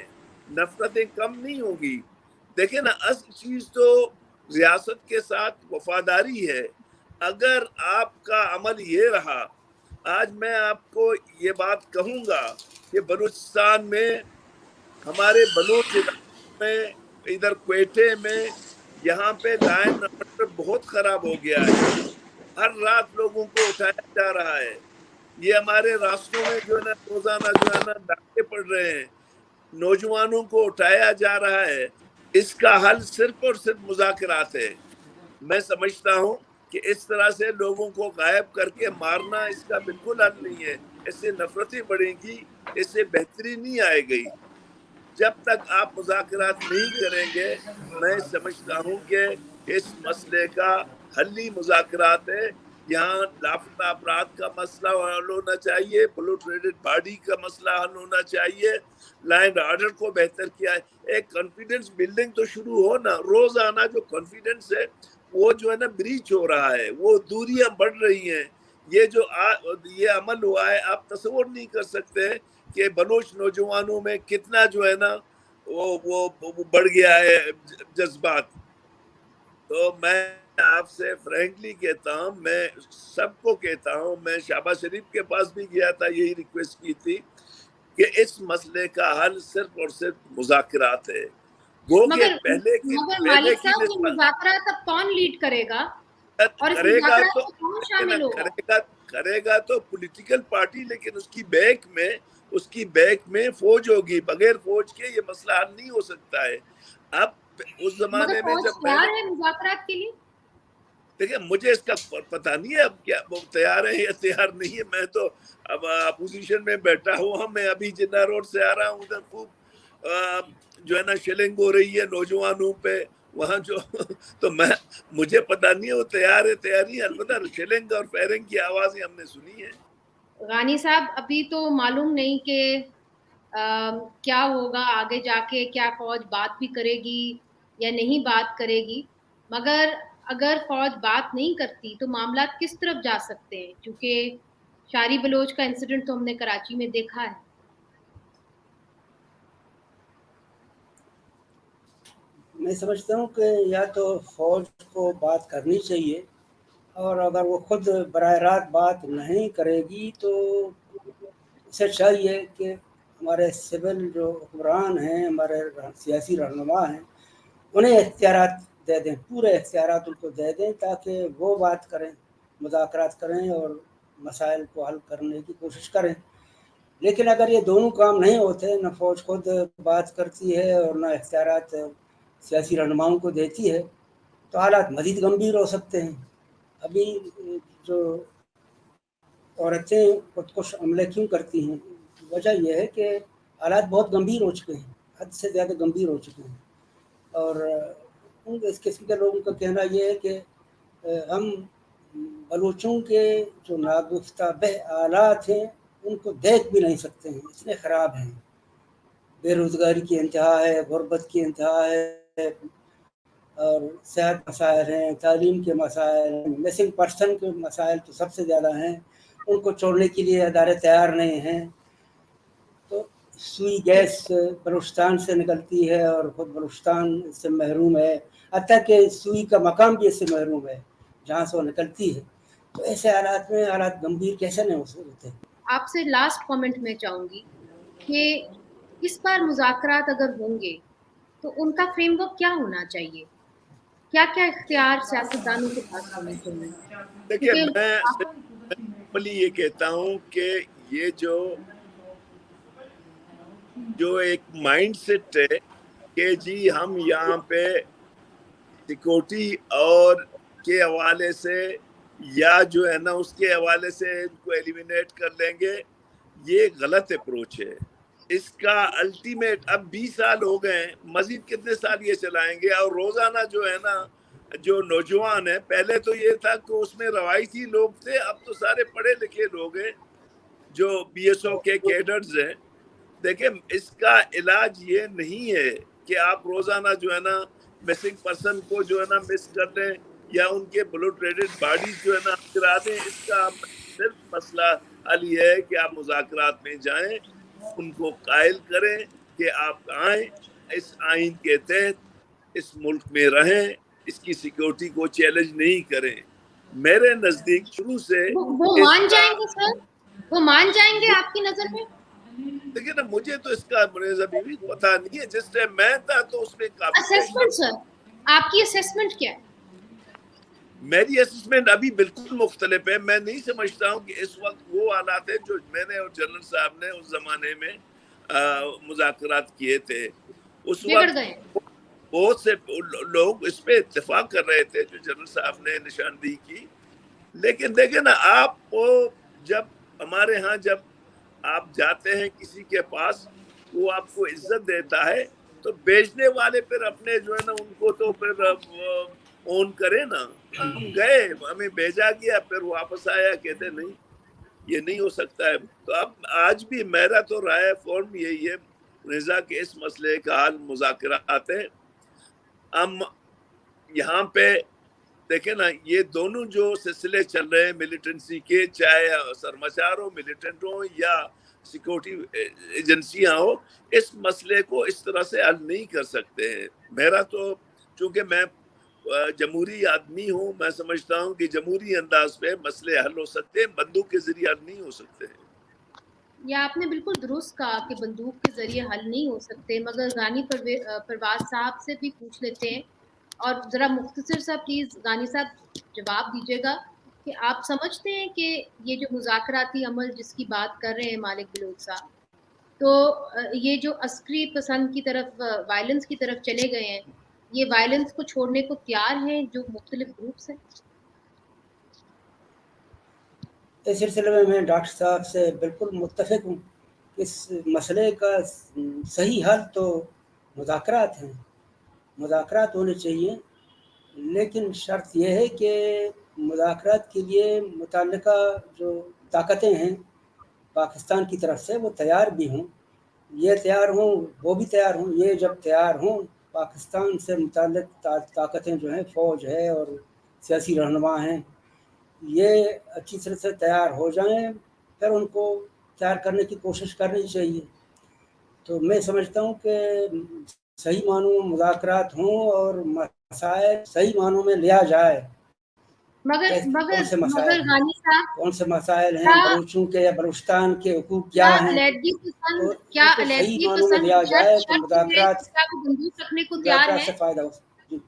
نفرتیں کم نہیں ہوگی۔ دیکھیں نا، اصل چیز تو ریاست کے ساتھ وفاداری ہے۔ اگر آپ کا عمل یہ رہا، آج میں آپ کو یہ بات کہوں گا کہ بلوچستان میں ہمارے بلوچ علاقوں میں، ادھر کوئٹے میں، یہاں پہ لائن نمبر بہت خراب ہو گیا ہے، ہر رات لوگوں کو اٹھایا جا رہا ہے۔ یہ ہمارے راستوں میں جو ہے نا روزانہ جو ہے نا ڈاکے پڑ رہے ہیں، نوجوانوں کو اٹھایا جا رہا ہے۔ اس کا حل صرف اور صرف مذاکرات ہے۔ میں سمجھتا ہوں کہ اس طرح سے لوگوں کو غائب کر کے مارنا اس کا بالکل حل نہیں ہے۔ اس سے نفرتیں بڑھیں گی، اس سے بہتری نہیں آئے گی۔ جب تک آپ مذاکرات نہیں کریں گے، میں سمجھتا ہوں کہ اس مسئلے کا حل ہی مذاکرات ہے۔ یہاں لاپتہ افراد کا مسئلہ حل ہونا چاہیے، پولوٹریٹڈ باڈی کا مسئلہ حل ہونا چاہیے، لائن آرڈر کو بہتر کیا ہے۔ ایک کانفیڈنس بلڈنگ تو شروع ہو نا۔ روزانہ جو کانفیڈنس ہے وہ جو ہے نا بریچ ہو رہا ہے، وہ دوریاں بڑھ رہی ہیں۔ یہ جو یہ عمل ہوا ہے، آپ تصور نہیں کر سکتے کہ بلوچ نوجوانوں میں کتنا جو ہے نا وہ بڑھ گیا ہے جذبات۔ تو میں آپ سے فرینکلی کہتا ہوں، میں سب کو کہتا ہوں، میں شہباز شریف کے پاس بھی گیا تھا، یہی ریکویسٹ کی تھی کہ اس مسئلے کا حل صرف اور صرف مذاکرات ہے۔ گو مگر کہ پہلے مالک کی صاحب یہ نسبت مذاکرات اب کون لیڈ کرے گا اور اس کرے گا مذاکرات تو میں کون شامل ہوگا؟ کرے گا تو پولیٹیکل پارٹی، لیکن اس کی بیک میں فوج ہوگی. بغیر فوج کے یہ مسئلہ حل نہیں ہو سکتا ہے. اب اس مگر زمانے میں فوج جب میں تیار نے ہے مذاکرات کے لیے؟ دیکھیں مجھے اس کا پتہ نہیں ہے اب کیا وہ تیار ہے یا تیار نہیں ہے. میں تو اب اپوزیشن میں بیٹھا ہوں. میں ابھی جناح روڈ سے آ رہا ہوں، ادھر خوب جو ہے نا شیلنگ ہو رہی ہے نوجوانوں پہ وہاں جو تو مجھے پتہ نہیں ہے وہ تیار ہے تیار نہیں. البتہ شیلنگ اور فائرنگ کی آوازیں ہم نے سنی ہے. غانی صاحب ابھی تو معلوم نہیں کہ کیا ہوگا آگے جا کے، کیا فوج بات بھی کرے گی یا نہیں بات کرے گی، مگر اگر فوج بات نہیں کرتی تو معاملات کس طرف جا سکتے ہیں؟ کیونکہ شاری بلوچ کا انسیڈنٹ تو ہم نے کراچی میں دیکھا ہے. میں سمجھتا ہوں کہ یا تو فوج کو بات کرنی چاہیے، اور اگر وہ خود براہ راست بات نہیں کرے گی تو اسے چاہیے کہ ہمارے سول جو حکمران ہیں، ہمارے سیاسی رہنما ہیں، انہیں اختیارات دے دیں، پورے اختیارات ان کو دے دیں تاکہ وہ بات کریں، مذاکرات کریں اور مسائل کو حل کرنے کی کوشش کریں. لیکن اگر یہ دونوں کام نہیں ہوتے، نہ فوج خود بات کرتی ہے اور نہ اختیارات سیاسی رہنماؤں کو دیتی ہے، تو حالات مزید گمبھیر ہو سکتے ہیں. ابھی جو عورتیں خودکش حملے کیوں کرتی ہیں، وجہ یہ ہے کہ حالات بہت گمبھیر ہو چکے ہیں، حد سے زیادہ گمبھیر ہو چکے ہیں. اور اس قسم کے لوگوں کا کہنا یہ ہے کہ ہم بلوچوں کے جو ناگفتہ بہ آلات ہیں ان کو دیکھ بھی نہیں سکتے ہیں، اتنے خراب ہیں. بے روزگاری کی انتہا ہے، غربت کی انتہا ہے، اور صحت مسائل ہیں، تعلیم کے مسائل ہیں، مسنگ پرسن کے مسائل تو سب سے زیادہ ہیں. ان کو چھوڑنے کے لیے ادارے تیار نہیں ہیں. تو سوئی گیس بلوچستان سے نکلتی ہے اور خود بلوچستان اس سے محروم ہے، حتیٰ کہ سوئی کا مقام بھی اس سے محروم ہے جہاں سے وہ نکلتی ہے. تو ایسے حالات میں حالات گمبھیر کیسے نہیں ہو سکتے؟ آپ سے لاسٹ کامنٹ میں چاہوں گی کہ اس بار مذاکرات اگر ہوں گے تو ان کا فریم ورک کیا ہونا چاہیے؟ کیا کیا اختیار سیاستدانوں کے پاس ہونے چاہیے؟ دیکھیے کیونکہ میں سمپلی یہ کہتا ہوں کہ یہ جو ایک مائنڈ سیٹ ہے کہ جی ہم یہاں پہ سیکورٹی اور کے حوالے سے یا جو ہے نا اس کے حوالے سے ان کو ایلیمینیٹ کر لیں گے، یہ غلط اپروچ ہے. اس کا الٹیمیٹ اب 20 سال ہو گئے، مزید کتنے سال یہ چلائیں گے؟ اور روزانہ جو ہے نا جو نوجوان ہیں، پہلے تو یہ تھا کہ اس میں روایتی لوگ تھے، اب تو سارے پڑھے لکھے لوگ ہیں جو بی ایس او کے کیڈرز ہیں. دیکھیں اس کا علاج یہ نہیں ہے کہ آپ روزانہ جو ہے نا مسنگ پرسن کو جو ہے نا مس کر دیں یا ان کے بلوٹریٹڈ باڈیز جو ہے نا گرا دیں. اس کا صرف مسئلہ حل یہ ہے کہ آپ مذاکرات میں جائیں، ان کو قائل کریں کہ آپ آئیں، اس آئین کے تحت اس ملک میں رہیں، اس کی سیکیورٹی کو چیلنج نہیں کریں. میرے نزدیک شروع سے وہ اس مان کا جائیں گے سر؟ وہ مان جائیں گے آپ کی نظر میں؟ دیکھیں نا مجھے تو اس کا بھی پتہ نہیں ہے. جس ٹائم میں تھا تو اس میں کافی اسیسمنٹ سر، آپ کی اسیسمنٹ کیا ہے؟ میری اسسمنٹ ابھی بالکل مختلف ہے. میں نہیں سمجھتا ہوں کہ اس وقت وہ حالات ہیں جو میں نے اور جنرل صاحب نے اس زمانے میں مذاکرات کیے تھے. اس بگڑ وقت گئے. بہت سے لوگ اس پہ اتفاق کر رہے تھے جو جنرل صاحب نے نشاندہی کی. لیکن دیکھیں نا آپ کو جب ہمارے ہاں جب آپ جاتے ہیں کسی کے پاس، وہ آپ کو عزت دیتا ہے، تو بیچنے والے پھر اپنے جو ہے نا ان کو تو پھر اون کرے نا. ہم گئے، ہمیں بھیجا گیا، پھر واپس آیا کہتے نہیں یہ نہیں ہو سکتا ہے. تو اب آج بھی میرا تو رائے فارم یہی ہے رضا کہ اس مسئلے کا حل مذاکرات ہے. ہم یہاں پہ دیکھیں نا یہ دونوں جو سلسلے چل رہے ہیں ملیٹنسی کے، چاہے سرمچار ہو، ملیٹنٹ ہو یا سیکورٹی ایجنسیاں ہو، اس مسئلے کو اس طرح سے حل نہیں کر سکتے ہیں. میرا تو چونکہ میں جمہوری آدمی ہوں، میں سمجھتا ہوں کہ جمہوری انداز پہ مسئلے حل ہو سکتے ہیں، بندوق کے ذریعے حل نہیں ہو سکتے ہیں. یا آپ نے بالکل درست کہا کہ بندوق کے ذریعے حل نہیں ہو سکتے، مگر غانی پرواز صاحب سے بھی پوچھ لیتے ہیں، اور ذرا مختصر سا پلیز غانی صاحب جواب دیجیے گا کہ آپ سمجھتے ہیں کہ یہ جو مذاکراتی عمل جس کی بات کر رہے ہیں مالک بلوچ صاحب، تو یہ جو عسکری پسند کی طرف، وائلنس کی طرف چلے گئے ہیں، یہ وائلنس کو چھوڑنے کو تیار ہیں جو مختلف گروپس ہیں؟ اس سلسلے میں ڈاکٹر صاحب سے بالکل متفق ہوں. اس مسئلے کا صحیح حل تو مذاکرات ہیں، مذاکرات ہونے چاہیے، لیکن شرط یہ ہے کہ مذاکرات کے لیے متعلقہ جو طاقتیں ہیں پاکستان کی طرف سے وہ تیار بھی ہوں، یہ تیار ہوں، وہ بھی تیار ہوں. یہ جب تیار ہوں پاکستان سے متعلق طاقتیں جو ہیں، فوج ہے اور سیاسی رہنما ہیں، یہ اچھی طرح سے تیار ہو جائیں، پھر ان کو تیار کرنے کی کوشش کرنی چاہیے. تو میں سمجھتا ہوں کہ صحیح معنوں میں مذاکرات ہوں اور مسائل صحیح معنوں میں لیا جائے. کون سے مسائل ہیں، غانی صاحب، کون سے مسائل ہیں بلوچوں کے یا بلوچستان کے حقوق کیا ہیں، تو ان کو صحیح معنوں میں لیا جائے تو مذاکرات بندوق رکھنے کو تیار ہے؟ سے فائدہ ہو سکتا ہے.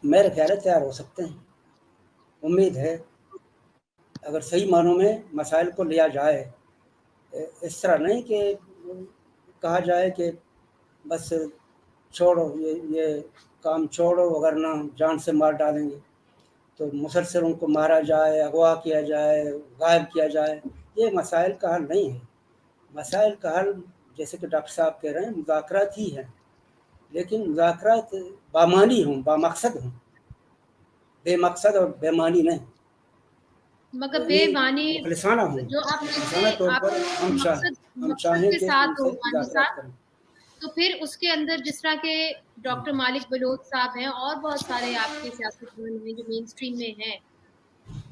میرے خیال ہے تیار ہو سکتے ہیں، امید ہے اگر صحیح معنوں میں مسائل کو لیا جائے. اس طرح نہیں کہ کہا جائے کہ بس چھوڑو یہ کام چھوڑو ورنہ جان سے مار ڈالیں گے، تو مسلسل ان کو مارا جائے، اغوا کیا جائے، غائب کیا جائے. یہ مسائل کا حل نہیں ہے. مسائل کا حل جیسے کہ ڈاکٹر صاحب کہہ رہے ہیں مذاکرات ہی ہیں، لیکن مذاکرات بامانی ہوں، بامقصد ہوں، بے مقصد اور بے معنی نہیں، مگر بے معنی مخلصانہ ہوں. جو آپ مخلصانہ طور پر ہم چاہیں کے کہ ساتھ ہو ان سے غانی مذاکرات صاحب، کریں. تو پھر اس کے اندر جس طرح کے ڈاکٹر مالک بلوچ صاحب ہیں اور بہت سارے آپ کے سیاستدان ہیں جو مین سٹریم میں ہیں،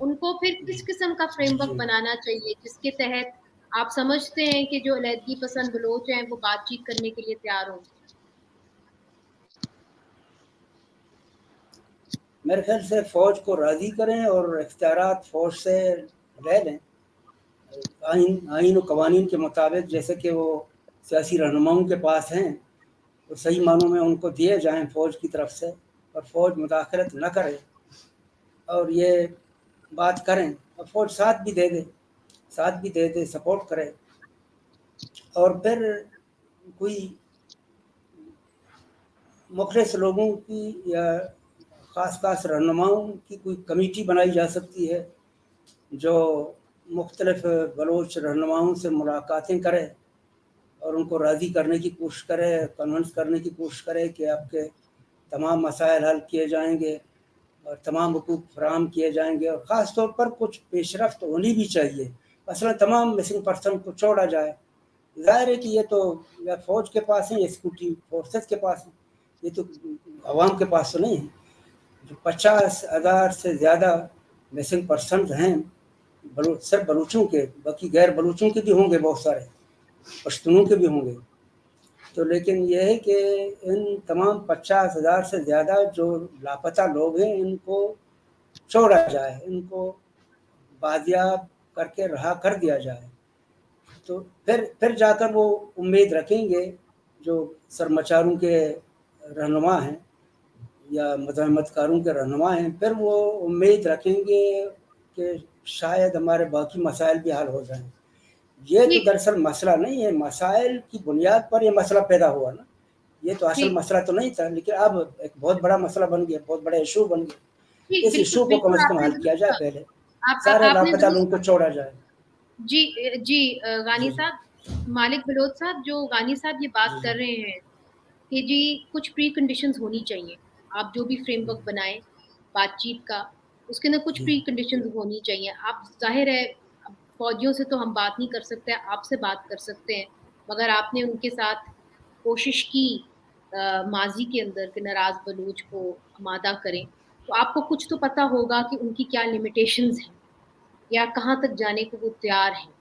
ان کو پھر کس قسم کا فریم ورک بنانا چاہیے جس کے تحت آپ سمجھتے ہیں کہ جو علیحدگی پسند بلوچ ہیں وہ بات چیت کرنے کے لیے تیار ہوں؟ میرے خیال سے فوج کو راضی کریں اور اختیارات فوج سے لے لیں، آئین و قوانین کے مطابق جیسے کہ وہ سیاسی رہنماؤں کے پاس ہیں، تو صحیح معنوں میں ان کو دیے جائیں فوج کی طرف سے، اور فوج مداخلت نہ کرے اور یہ بات کریں، اور فوج ساتھ بھی دے دے سپورٹ کرے، اور پھر کوئی مخلص لوگوں کی یا خاص رہنماؤں کی کوئی کمیٹی بنائی جا سکتی ہے جو مختلف بلوچ رہنماؤں سے ملاقاتیں کرے اور ان کو راضی کرنے کی کوشش کرے، کنونس کرنے کی کوشش کرے کہ آپ کے تمام مسائل حل کیے جائیں گے اور تمام حقوق فراہم کیے جائیں گے، اور خاص طور پر کچھ پیش رفت ہونی بھی چاہیے. مثلا تمام مسنگ پرسن کو چھوڑا جائے. ظاہر ہے کہ یہ تو یا فوج کے پاس ہیں یا سیکورٹی فورسز کے پاس ہیں، یہ تو عوام کے پاس تو نہیں ہے. جو 50,000 سے زیادہ مسنگ پرسنز ہیں صرف بلوچوں کے، باقی غیر بلوچوں کے بھی ہوں گے، بہت سارے پشتونوں کے بھی ہوں گے. تو لیکن یہ ہے کہ ان تمام 50,000 سے زیادہ جو لاپتہ لوگ ہیں ان کو چھوڑا جائے، ان کو بازیاب کر کے رہا کر دیا جائے، تو پھر جا کر وہ امید رکھیں گے جو سرمچاروں کے رہنما ہیں یا مزاحمت کاروں کے رہنما ہیں، پھر وہ امید رکھیں گے کہ شاید ہمارے باقی مسائل بھی حل ہو جائیں. یہ تو دراصل مسئلہ نہیں ہے، مسائل کی بنیاد پر یہ مسئلہ پیدا ہوا نا، یہ تو اصل مسئلہ تو نہیں تھا، لیکن اب ایک بہت بڑا مسئلہ بن گیا، بہت بڑا ایشو بن گیا. اس ایشو کو کم از کم حل کیا جائے، پہلے سارے لاپتہ لوگوں کو چھوڑا جائے. جی غانی صاحب، مالک بلوچ صاحب، جو غانی صاحب یہ بات کر رہے ہیں کہ جی کچھ پری کنڈیشنز ہونی چاہیے، آپ جو بھی فریم ورک بنائیں بات چیت کا، اس کے اندر کچھ پری کنڈیشنز ہونی چاہیے. آپ ظاہر ہے فوجیوں سے تو ہم بات نہیں کر سکتے، آپ سے بات کر سکتے ہیں، مگر آپ نے ان کے ساتھ کوشش کی ماضی کے اندر کہ ناراض بلوچ کو آمادہ کریں، تو آپ کو کچھ تو پتہ ہوگا کہ ان کی کیا لمیٹیشنز ہیں یا کہاں تک جانے کو وہ تیار ہیں.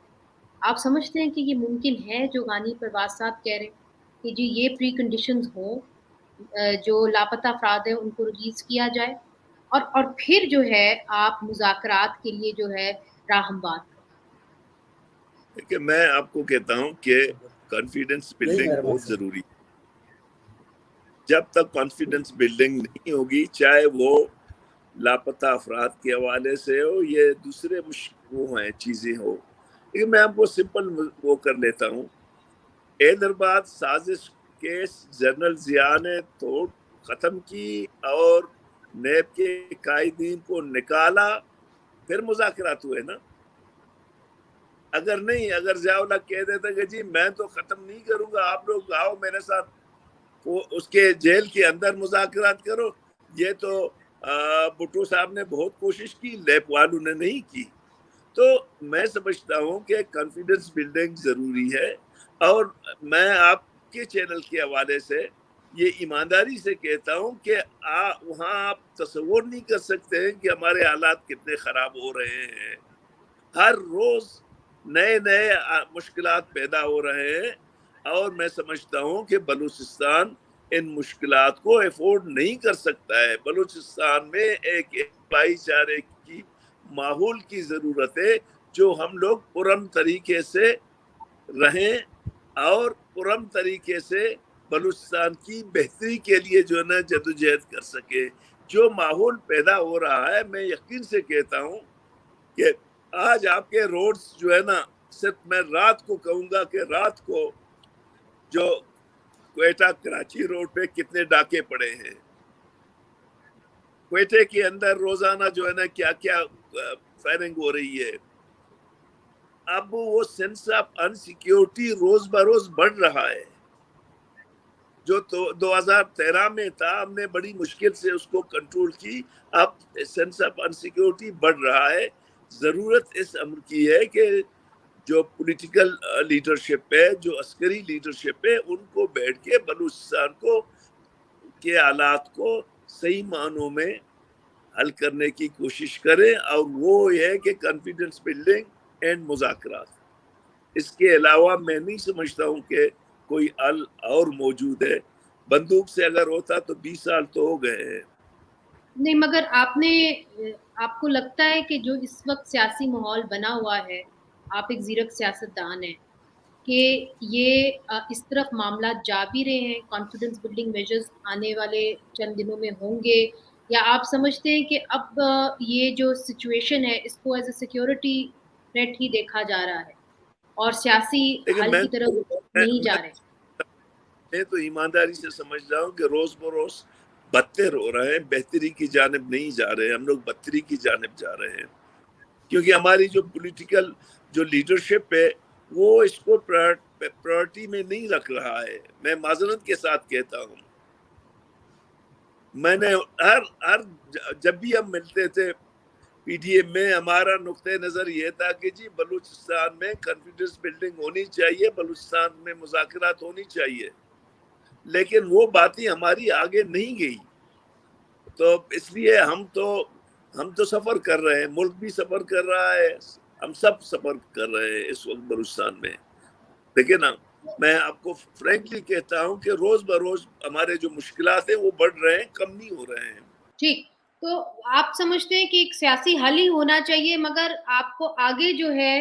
آپ سمجھتے ہیں کہ یہ ممکن ہے جو غانی پرواز صاحب کہہ رہے ہیں کہ جی یہ پری کنڈیشنز ہوں، جو لاپتہ افراد ہیں ان کو ریلیز کیا جائے اور پھر جو ہے آپ مذاکرات کے لیے جو ہے راہ ہموار کریں؟ کہ میں آپ کو کہتا ہوں کہ کانفیڈنس یہی بلڈنگ میرا بہت مقصد ہے۔ ضروری ہے. جب تک کانفیڈنس بلڈنگ نہیں ہوگی، چاہے وہ لاپتہ افراد کے حوالے سے ہو، یہ دوسرے وہ ہیں چیزیں ہو. لیکن میں آپ کو سمپل وہ کر لیتا ہوں. حیدرآباد سازش کیس جنرل ضیاء نے توڑ ختم کی اور نیب کے قائدین کو نکالا، پھر مذاکرات ہوئے نا. اگر نہیں، اگر ضیاء اللہ کہہ دیتا کہ جی میں تو ختم نہیں کروں گا، آپ لوگ آؤ میرے ساتھ اس کے جیل کے اندر مذاکرات کرو، یہ تو بھٹو صاحب نے بہت کوشش کی، لیب والوں نے نہیں کی. تو میں سمجھتا ہوں کہ کانفیڈنس بلڈنگ ضروری ہے. اور میں آپ کے چینل کے حوالے سے یہ ایمانداری سے کہتا ہوں کہ وہاں آپ تصور نہیں کر سکتے ہیں کہ ہمارے حالات کتنے خراب ہو رہے ہیں. ہر روز نئے نئے مشکلات پیدا ہو رہے ہیں، اور میں سمجھتا ہوں کہ بلوچستان ان مشکلات کو افورڈ نہیں کر سکتا ہے. بلوچستان میں ایک بھائی چارے کی ماحول کی ضرورت ہے، جو ہم لوگ پرم طریقے سے رہیں اور پرم طریقے سے بلوچستان کی بہتری کے لیے جو ہے نا جدوجہد کر سکے. جو ماحول پیدا ہو رہا ہے، میں یقین سے کہتا ہوں کہ آج آپ کے روڈز جو ہے نا، صرف میں رات کو کہوں گا کہ رات کو جو کوئٹہ کراچی روڈ پہ کتنے ڈاکے پڑے ہیں. کوئٹے کے اندر روزانہ جو ہے نا کیا کیا فائرنگ ہو رہی ہے. اب وہ سینس آف انسیکیورٹی روز بروز بڑھ رہا ہے. جو 2013 میں تھا، ہم نے بڑی مشکل سے اس کو کنٹرول کی. اب سینس آف انسیکیورٹی بڑھ رہا ہے. ضرورت اس امر کی ہے کہ جو پولیٹیکل لیڈرشپ ہے، جو عسکری لیڈرشپ ہے، ان کو بیٹھ کے بلوچستان کو کے حالات کو صحیح معنوں میں حل کرنے کی کوشش کریں. اور وہ یہ ہے کہ کانفیڈنس بلڈنگ اینڈ مذاکرات. اس کے علاوہ میں نہیں سمجھتا ہوں کہ کوئی حل اور موجود ہے. بندوق سے اگر ہوتا تو 20 سال تو ہو گئے ہیں. نہیں، مگر آپ کو لگتا ہے کہ جو اس وقت سیاسی ماحول بنا ہوا ہے، آپ ایک زیرک سیاستدان ہیں، کہ یہ اس طرف معاملات جا بھی رہے ہیں، کانفیڈنس بلڈنگ میجرز آنے والے چند دنوں میں ہوں گے، یا آپ سمجھتے ہیں کہ اب یہ جو سچویشن ہے اس کو ایز اے سیکیورٹی تھریٹ ہی دیکھا جا رہا ہے اور سیاسی لیکن حل کی طرف نہیں جا رہے؟ میں تو ایمانداری سے سمجھ رہا ہوں کہ روز بروز بدتر ہو رہے ہیں، بہتری کی جانب نہیں جا رہے. ہم لوگ بدتری کی جانب جا رہے ہیں، کیونکہ ہماری جو پولیٹیکل جو لیڈرشپ ہے وہ اس کو پرائرٹی میں نہیں رکھ رہا ہے. میں معذرت کے ساتھ کہتا ہوں. میں نے ہر جب بھی ہم ملتے تھے پی ڈی ایم میں، ہمارا نقطۂ نظر یہ تھا کہ جی بلوچستان میں کانفیڈنس بلڈنگ ہونی چاہیے، بلوچستان میں مذاکرات ہونی چاہیے. لیکن وہ باتیں ہماری آگے نہیں گئی. تو اس لیے ہم تو سفر کر رہے ہیں، ملک بھی سفر کر رہا ہے، ہم سب سفر کر رہے ہیں اس وقت بلوچستان میں. دیکھیں نا، میں آپ کو فرینکلی کہتا ہوں کہ روز بروز ہمارے جو مشکلات ہیں وہ بڑھ رہے ہیں، کم نہیں ہو رہے ہیں. ٹھیک، تو آپ سمجھتے ہیں کہ ایک سیاسی حل ہی ہونا چاہیے، مگر آپ کو آگے جو ہے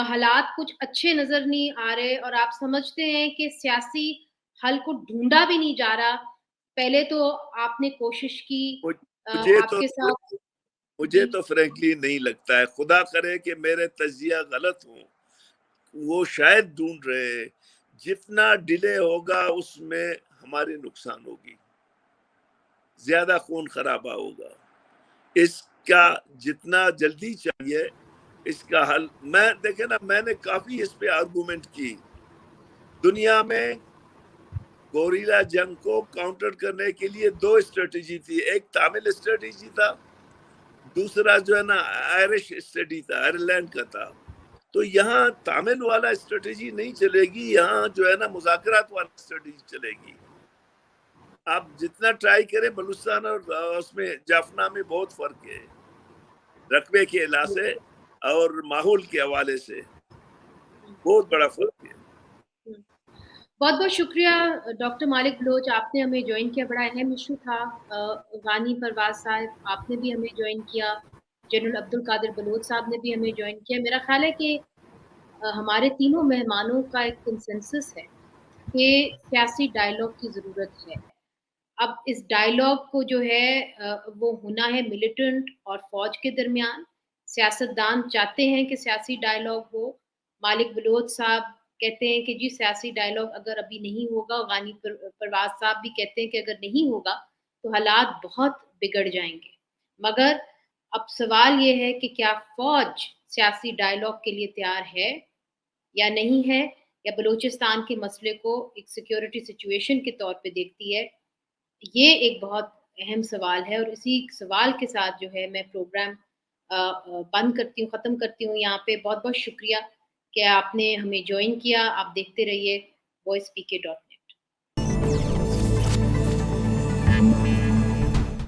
حالات کچھ اچھے نظر نہیں آ رہے، اور آپ سمجھتے ہیں کہ سیاسی حل کو ڈھونڈا بھی نہیں جا رہا. پہلے تو آپ نے کوشش کی، آپ کے ساتھ مجھے جی تو فرینکلی نہیں لگتا ہے. خدا کرے کہ میرے تجزیہ غلط ہوں. وہ شاید ڈھونڈ رہے ہیں. جتنا ڈیلے ہوگا اس میں ہمارے نقصان ہوگی، زیادہ خون خرابہ ہوگا. اس کا جتنا جلدی چاہیے اس کا حل. دیکھیں نا، میں نے کافی اس پہ آرگومنٹ کی. دنیا میں گوریلا جنگ کو کاؤنٹر کرنے کے لیے 2 اسٹریٹجی تھی. ایک تامل اسٹریٹجی تھا، دوسرا جو ہے نا آئرش اسٹریٹجی تھا، آئرلینڈ کا تھا. تو یہاں تامل والا اسٹریٹجی نہیں چلے گی، یہاں جو ہے نا مذاکرات والا اسٹریٹجی چلے گی. آپ جتنا ٹرائی کریں، بلوچستان اور اس میں جافنا میں بہت فرق ہے، رقبے کے لحاظ سے اور ماحول کے حوالے سے بہت بڑا فرق ہے. بہت بہت شکریہ ڈاکٹر مالک بلوچ، آپ نے ہمیں جوائن کیا. بڑا اہم ایشو تھا. غانی پرواز صاحب، آپ نے بھی ہمیں جوائن کیا. جنرل عبد القادر بلوچ صاحب نے بھی ہمیں جوائن کیا. میرا خیال ہے کہ ہمارے تینوں مہمانوں کا ایک کنسنسس ہے کہ سیاسی ڈائلاگ کی ضرورت ہے. اب اس ڈائلاگ کو جو ہے وہ ہونا ہے ملیٹنٹ اور فوج کے درمیان. سیاستدان چاہتے ہیں کہ سیاسی ڈائلاگ ہو. مالک بلوچ صاحب کہتے ہیں کہ جی سیاسی ڈائلاگ اگر ابھی نہیں ہوگا، غانی پرواز صاحب بھی کہتے ہیں کہ اگر نہیں ہوگا تو حالات بہت بگڑ جائیں گے. مگر اب سوال یہ ہے کہ کیا فوج سیاسی ڈائلاگ کے لیے تیار ہے یا نہیں ہے، یا بلوچستان کے مسئلے کو ایک سیکیورٹی سچویشن کے طور پہ دیکھتی ہے. یہ ایک بہت اہم سوال ہے، اور اسی سوال کے ساتھ جو ہے میں پروگرام بند کرتی ہوں، ختم کرتی ہوں یہاں پہ. بہت بہت شکریہ کہ آپ نے ہمیں جوائن کیا. آپ دیکھتے رہیے voicepk.net.